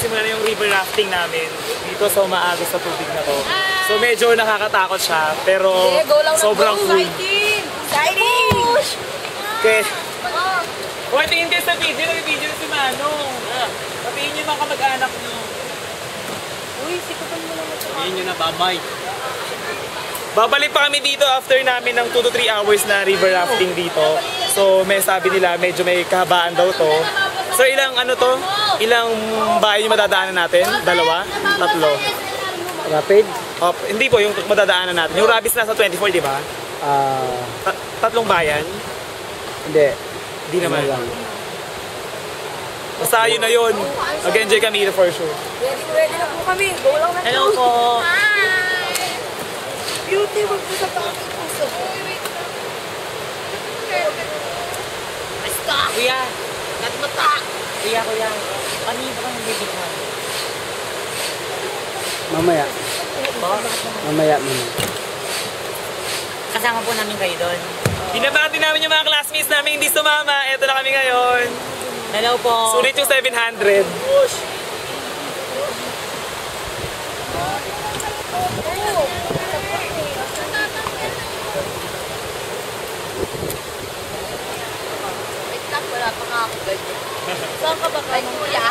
magsisimula na yung river rafting namin dito sa umaagos sa tubig na to. So medyo nakakatakot siya, pero sobrang cool. Exciting! Okay. Kung tingin kayo sa video, nag-video na si Manong. Patingin nyo mga kamag-anak nyo. Uy, sikutan mo naman ito. Tingin nyo na babay. Babalik pa kami dito after namin ng 2 to 3 hours na river rafting dito. So may sabi nila medyo may kahabaan daw to. So ilang ano to? Ilang bahay yung madadaanan natin? 2? 3? Rapid? Hindi po, yung madadaanan natin. Yung Rabis nasa 24, di ba? 3 bayan? Hindi. Hindi naman. Basta yun na yun. Mag-enjoy kami dito for sure. Ready na po kami. Go lang na. Hello po. Beauty, wag po sa puso. Basta! Kuya. Nagmata! Kuya. Kanina ka nang bibigyan? Mamaya. Mamaya. Kasama po namin kayo doon. Binabati namin yung mga classmates namin hindi sumama. Eto na kami ngayon. Hello po. Sulit yung 700. Wait lang, wala pa nga ako ganyan. Saan ka ba kayo? Kuya.